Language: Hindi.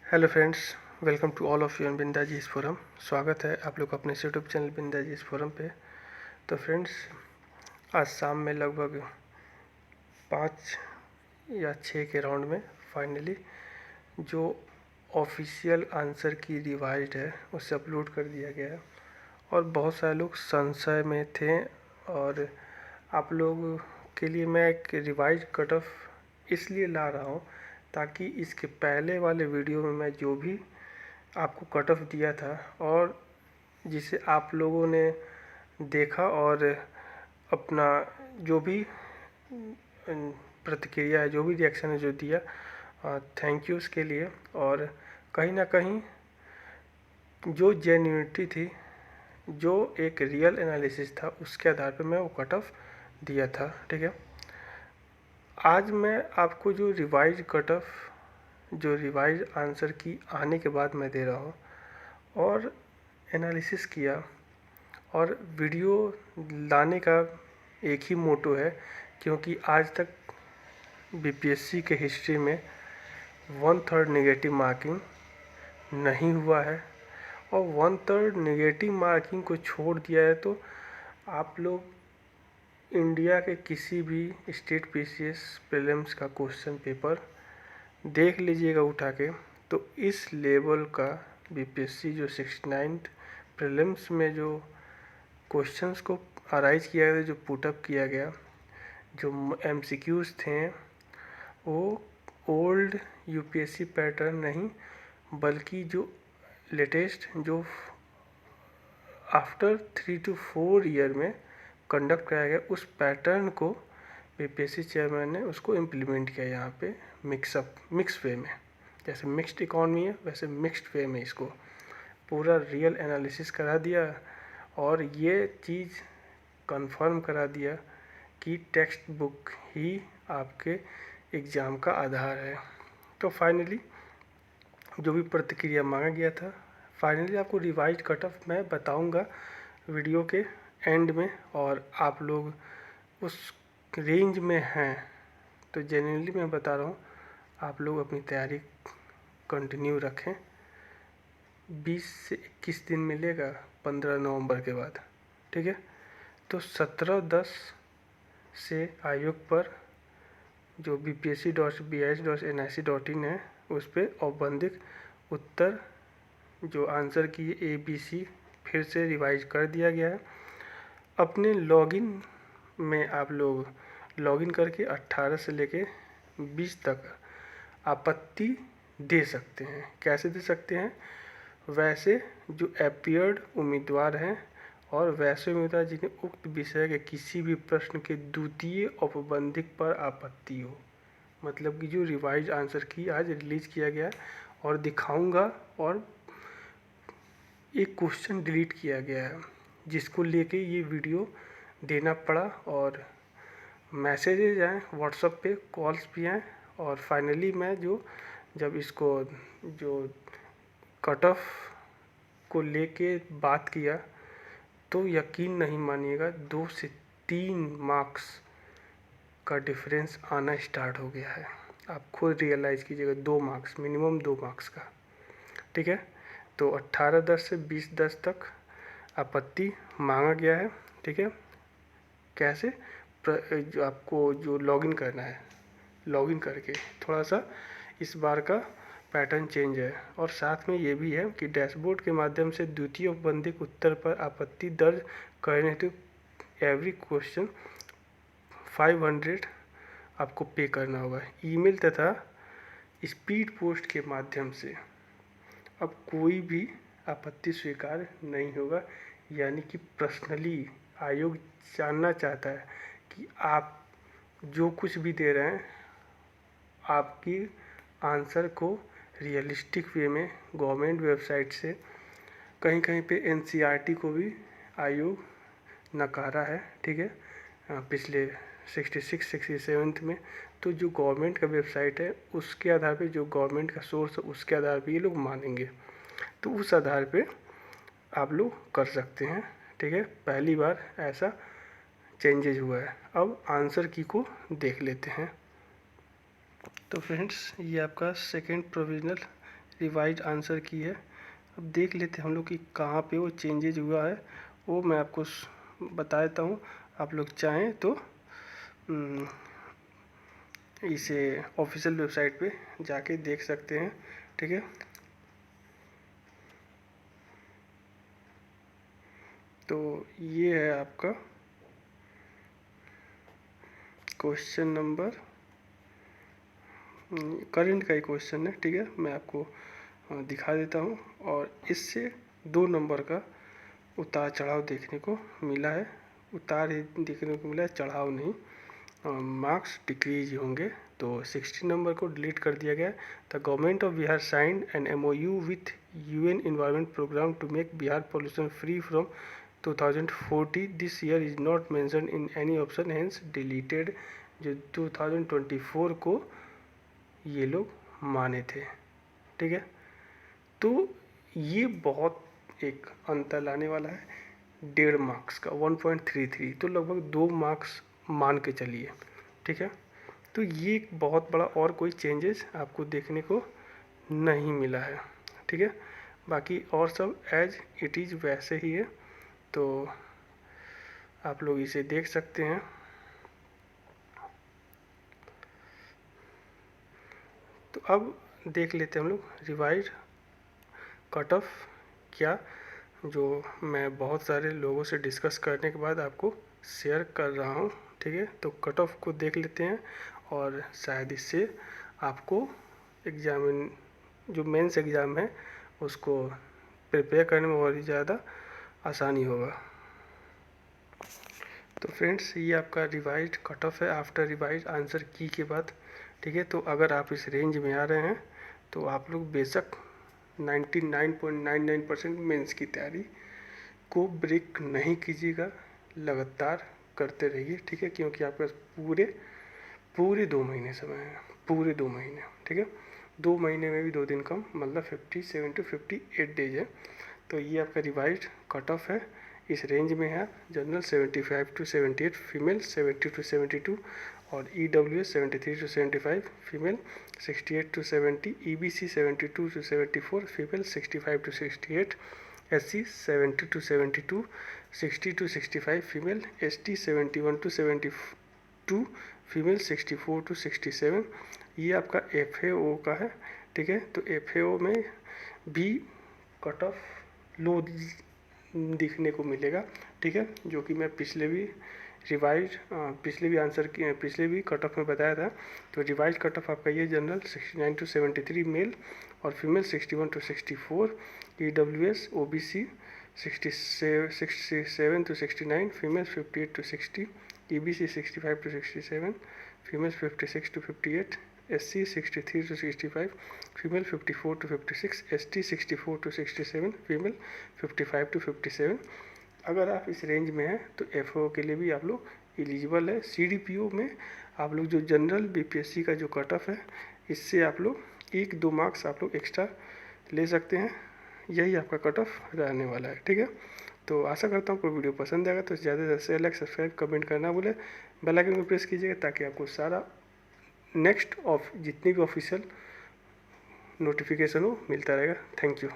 Hello friends, welcome to all of you on बिंदाजीज फोरम। स्वागत है आप लोग अपने यूट्यूब चैनल बिंदाजीज फोरम पे। तो फ्रेंड्स, आज शाम में लगभग 5 या 6 के राउंड में फाइनली जो ऑफिशियल आंसर की रिवाइज्ड है उसे अपलोड कर दिया गया है। और बहुत सारे लोग संशय में थे, और आप लोग के लिए मैं एक रिवाइज कट ऑफ इसलिए ला रहा हूँ ताकि इसके पहले वाले वीडियो में मैं जो भी आपको कट ऑफ दिया था और जिसे आप लोगों ने देखा और अपना जो भी प्रतिक्रिया है, जो भी रिएक्शन है जो दिया, थैंक यू उसके लिए। और कहीं ना कहीं जो जेन्युइनिटी थी, जो एक रियल एनालिसिस था, उसके आधार पे मैं वो कट ऑफ दिया था। ठीक है, आज मैं आपको जो रिवाइज कट ऑफ, जो रिवाइज आंसर की आने के बाद मैं दे रहा हूँ, और एनालिसिस किया और वीडियो लाने का एक ही मोटो है, क्योंकि आज तक बीपीएससी के हिस्ट्री में 1/3 नेगेटिव मार्किंग नहीं हुआ है। और 1/3 नेगेटिव मार्किंग को छोड़ दिया है तो आप लोग इंडिया के किसी भी स्टेट पीसीएस प्रीलिम्स का क्वेश्चन पेपर देख लीजिएगा उठा के, तो इस लेवल का बीपीएससी जो 69 प्रीलिम्स में जो क्वेश्चंस को अराइज किया गया, जो पुटअप किया गया, जो एमसीक्यूज थे, वो ओल्ड यूपीएससी पैटर्न नहीं, बल्कि जो लेटेस्ट, जो आफ्टर 3 to 4 ईयर में कंडक्ट कराया गया, उस पैटर्न को बीपीएससी चेयरमैन ने उसको इम्प्लीमेंट किया यहाँ पे मिक्स वे में। जैसे मिक्स्ड इकॉनमी है, वैसे मिक्स्ड वे में इसको पूरा रियल एनालिसिस करा दिया और ये चीज़ कंफर्म करा दिया कि टेक्स्ट बुक ही आपके एग्ज़ाम का आधार है। तो फाइनली जो भी प्रतिक्रिया मांगा गया था, फाइनली आपको रिवाइज कट ऑफ मैं बताऊंगा वीडियो के एंड में, और आप लोग उस रेंज में हैं तो जेन्युइनली मैं बता रहा हूँ, आप लोग अपनी तैयारी कंटिन्यू रखें। 20 से 21 दिन मिलेगा 15 नवंबर के बाद। ठीक है, तो 17/10 से आयोग पर जो bpsc.bis.nic.in है उस पर औपबंधिक उत्तर जो आंसर की ABC फिर से रिवाइज कर दिया गया है। अपने लॉगिन में आप लोग लॉगिन करके 18 से लेके 20 तक आपत्ति दे सकते हैं। कैसे दे सकते हैं? वैसे जो अपीयर्ड उम्मीदवार हैं और वैसे उम्मीदवार जिन्हें उक्त विषय के किसी भी प्रश्न के द्वितीय औपबंधिक पर आपत्ति हो, मतलब कि जो रिवाइज आंसर की आज रिलीज किया गया और दिखाऊंगा, और एक क्वेश्चन डिलीट किया गया है जिसको लेके ये वीडियो देना पड़ा, और मैसेजेज आए व्हाट्सएप पे, कॉल्स भी आए, और फाइनली मैं जब इसको जो कट ऑफ को लेके बात किया तो यकीन नहीं मानिएगा 2 से 3 मार्क्स का डिफरेंस आना स्टार्ट हो गया है। आप खुद रियलाइज़ कीजिएगा, 2 मार्क्स, मिनिमम 2 मार्क्स का। ठीक है, तो 18/10 से 20/10 तक आपत्ति मांगा गया है। ठीक है, कैसे जो आपको जो लॉगिन करना है, लॉगिन करके थोड़ा सा इस बार का पैटर्न चेंज है, और साथ में ये भी है कि डैशबोर्ड के माध्यम से द्वितीय औपबंधिक उत्तर पर आपत्ति दर्ज करने हेतु एवरी क्वेश्चन 500 आपको पे करना होगा ईमेल तथा स्पीड पोस्ट के माध्यम से। अब कोई भी आपत्ति स्वीकार नहीं होगा, यानी कि पर्सनली आयोग जानना चाहता है कि आप जो कुछ भी दे रहे हैं, आपकी आंसर को रियलिस्टिक वे में गवर्नमेंट वेबसाइट से, कहीं कहीं पे एनसीईआरटी को भी आयोग नकारा है। ठीक है, पिछले 66-67 में, तो जो गवर्नमेंट का वेबसाइट है उसके आधार पे, जो गवर्नमेंट का सोर्स है उसके आधार पे ये लोग मानेंगे, तो उस आधार पे आप लोग कर सकते हैं। ठीक है, पहली बार ऐसा चेंजेज हुआ है। अब आंसर की को देख लेते हैं। तो फ्रेंड्स, ये आपका सेकेंड प्रोविजनल रिवाइज आंसर की है। अब देख लेते हैं हम लोग कि कहाँ पे वो चेंजेज हुआ है, वो मैं आपको बता देता हूँ। आप लोग चाहें तो इसे ऑफिशियल वेबसाइट पे जाके देख सकते हैं, ठीक है। तो ये है आपका क्वेश्चन नंबर, करंट का ही क्वेश्चन है, ठीक है। मैं आपको दिखा देता हूँ, और इससे 2 नंबर का उतार चढ़ाव देखने को मिला है। उतार ही देखने को मिला है, चढ़ाव नहीं। मार्क्स डिक्रीज होंगे। तो 60 नंबर को डिलीट कर दिया गया। The government of Bihar signed an MOU with UN environment programme to make Bihar pollution free from 2040। This year is not mention in any option, hence deleted. जो 2024 को ये लोग माने थे, ठीक है। तो ये बहुत एक अंतर लाने वाला है, 1.5 मार्क्स का, 1.33, तो लगभग 2 मार्क्स मान के चलिए, ठीक है। तो ये एक बहुत बड़ा और कोई चेंजेस आपको देखने को नहीं मिला है, ठीक है। बाकी और सब एज इट इज़ वैसे ही है, तो आप लोग इसे देख सकते हैं। तो अब देख लेते हैं हम लोग रिवाइज कट ऑफ क्या, जो मैं बहुत सारे लोगों से डिस्कस करने के बाद आपको शेयर कर रहा हूँ, ठीक है। तो कट ऑफ को देख लेते हैं, और शायद इससे आपको एग्जामिन जो मेंस एग्ज़ाम है उसको प्रिपेयर करने में और ही ज़्यादा आसानी होगा। तो फ्रेंड्स, ये आपका रिवाइज कट ऑफ है आफ्टर रिवाइज आंसर की के बाद, ठीक है। तो अगर आप इस रेंज में आ रहे हैं तो आप लोग बेशक 99.99% मेंस की तैयारी को ब्रेक नहीं कीजिएगा, लगातार करते रहिए, ठीक है। क्योंकि आपके पास पूरे 2 महीने समय है, पूरे 2 महीने, ठीक है। 2 महीने में भी 2 दिन कम, मतलब 57 to 58 डेज है। तो ये आपका रिवाइज कट ऑफ है, इस रेंज में है। जनरल 75 to 78, फीमेल 70 to 72, और EWS 73 to 75, female 68 to 70, EBC 72 to 74, female 65 to 68, SC 70 to 72, 60 to 65, female, ST 71 to 72, female 64 to 67। ये आपका FAO का है, ठीक है। तो FAO में भी कट ऑफ लो दिखने को मिलेगा, ठीक है। जो कि मैं पिछले भी कट ऑफ में बताया था। तो रिवाइज कट ऑफ आपका ये जनरल 69 to 73 मेल, और female 61 to 64, EWS OBC 67 to 69, female 58 to 60, EBC 65 to 67, female 56 to 58, SC 63 to 65, female 54 to 56, ST 64 to 67, female 55 to 57। अगर आप इस रेंज में हैं तो FO के लिए भी आप लोग एलिजिबल है। CDPO में आप लोग जो जनरल BPSC का जो कट ऑफ है, इससे आप लोग 1-2 मार्क्स आप लोग एक्स्ट्रा ले सकते हैं। यही आपका कट ऑफ रहने वाला है, ठीक है। तो आशा करता हूँ कोई वीडियो पसंद आएगा तो ज़्यादा से ज़्यादा शेयर, लाइक, सब्सक्राइब, कमेंट करना भूलें। बेल आइकन को प्रेस कीजिएगा ताकि आपको सारा नेक्स्ट जितनी भी ऑफिशियल नोटिफिकेशन हो मिलता रहेगा। Thank you.